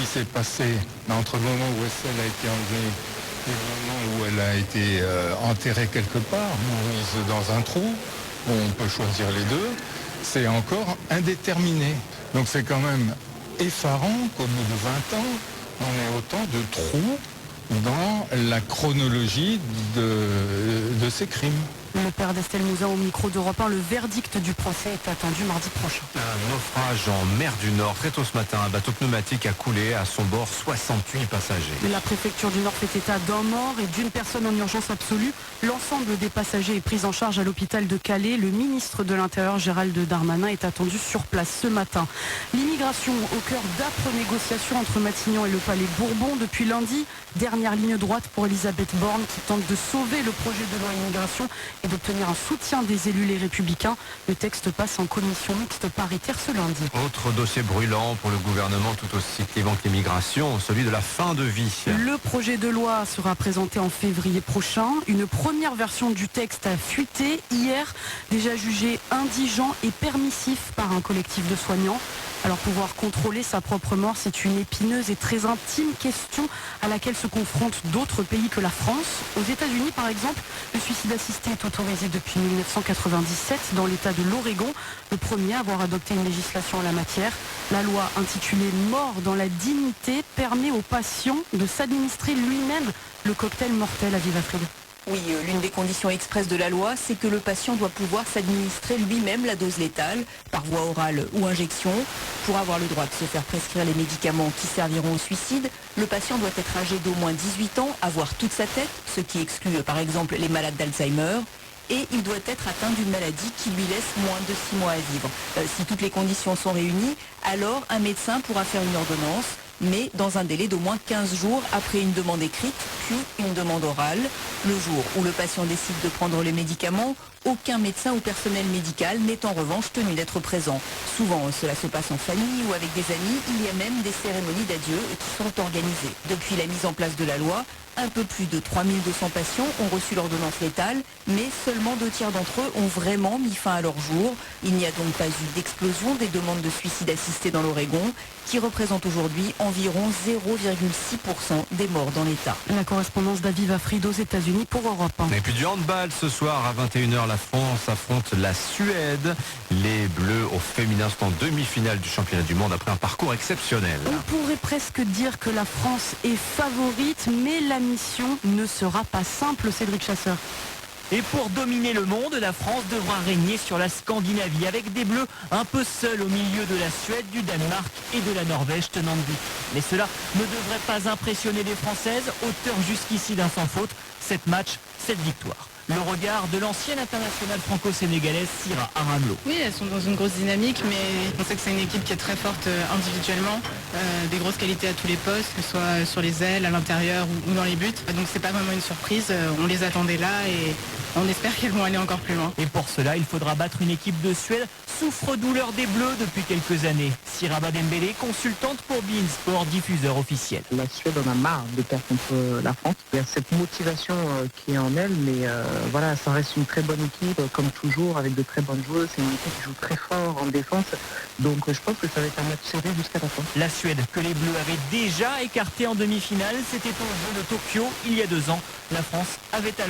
qui s'est passé entre le moment où Estelle a été enlevée et le moment où elle a été enterrée quelque part, mise dans un trou, où on peut choisir les deux, c'est encore indéterminé. Donc c'est quand même effarant qu'au bout de 20 ans, on ait autant de trous dans la chronologie de ces crimes. Le père d'Estelle Mouzin au micro d'Europe 1, le verdict du procès est attendu mardi prochain. Un naufrage en mer du Nord. Très tôt ce matin, un bateau pneumatique a coulé, à son bord 68 passagers. La préfecture du Nord fait état d'un mort et d'une personne en urgence absolue. L'ensemble des passagers est pris en charge à l'hôpital de Calais. Le ministre de l'Intérieur, Gérald Darmanin, est attendu sur place ce matin. L'immigration au cœur d'âpres négociations entre Matignon et le Palais Bourbon depuis lundi. Dernière ligne droite pour Elisabeth Borne qui tente de sauver le projet de loi immigration et d'obtenir un soutien des élus les Républicains. Le texte passe en commission mixte paritaire ce lundi. Autre dossier brûlant pour le gouvernement, tout aussi clivant que l'immigration, celui de la fin de vie. Le projet de loi sera présenté en février prochain. Une première version du texte a fuité hier, déjà jugé indigent et permissif par un collectif de soignants. Alors pouvoir contrôler sa propre mort, c'est une épineuse et très intime question à laquelle se confrontent d'autres pays que la France. Aux États-Unis, par exemple, le suicide assisté est autorisé depuis 1997 dans l'État de l'Oregon, le premier à avoir adopté une législation en la matière. La loi intitulée « Mort dans la dignité » permet au patient de s'administrer lui-même le cocktail mortel à Vivafrid. Oui, l'une des conditions expresses de la loi, c'est que le patient doit pouvoir s'administrer lui-même la dose létale, par voie orale ou injection. Pour avoir le droit de se faire prescrire les médicaments qui serviront au suicide, le patient doit être âgé d'au moins 18 ans, avoir toute sa tête, ce qui exclut par exemple les malades d'Alzheimer, et il doit être atteint d'une maladie qui lui laisse moins de 6 mois à vivre. Si toutes les conditions sont réunies, alors un médecin pourra faire une ordonnance, mais dans un délai d'au moins 15 jours après une demande écrite, puis une demande orale. Le jour où le patient décide de prendre les médicaments, aucun médecin ou personnel médical n'est en revanche tenu d'être présent. Souvent, cela se passe en famille ou avec des amis. Il y a même des cérémonies d'adieu qui sont organisées. Depuis la mise en place de la loi, un peu plus de 3200 patients ont reçu l'ordonnance létale, mais seulement 2 tiers d'entre eux ont vraiment mis fin à leur jour. Il n'y a donc pas eu d'explosion des demandes de suicide assisté dans l'Oregon, qui représente aujourd'hui environ 0,6% des morts dans l'État. La correspondance d'Aviv Afrid aux États-Unis pour Europe 1. Et puis du handball ce soir à 21h, la France affronte la Suède. Les Bleus au féminin sont en demi-finale du championnat du monde après un parcours exceptionnel. On pourrait presque dire que la France est favorite, mais la mission ne sera pas simple, Cédric Chasseur. Et pour dominer le monde, la France devra régner sur la Scandinavie avec des Bleus un peu seuls au milieu de la Suède, du Danemark et de la Norvège tenant de but. Mais cela ne devrait pas impressionner les Françaises, auteurs jusqu'ici d'un sans faute. 7 matchs, 7 victoires. Le regard de l'ancienne internationale franco-sénégalaise Sira Aramlo. Oui, elles sont dans une grosse dynamique, mais on sait que c'est une équipe qui est très forte individuellement, des grosses qualités à tous les postes, que ce soit sur les ailes, à l'intérieur ou dans les buts. Donc c'est pas vraiment une surprise, on les attendait là et on espère qu'elles vont aller encore plus loin. Et pour cela, il faudra battre une équipe de Suède souffre-douleur des Bleus depuis quelques années. Siraba Dembélé, consultante pour beIN Sport, diffuseur officiel. La Suède en a marre de perdre contre la France. Il y a cette motivation qui est en elle, mais voilà, ça reste une très bonne équipe, comme toujours, avec de très bonnes joueuses. C'est une équipe qui joue très fort en défense. Donc je pense que ça va être un match serré jusqu'à la fin. La Suède, que les Bleus avaient déjà écarté en demi-finale, c'était au jeu de Tokyo il y a 2 ans. La France avait alors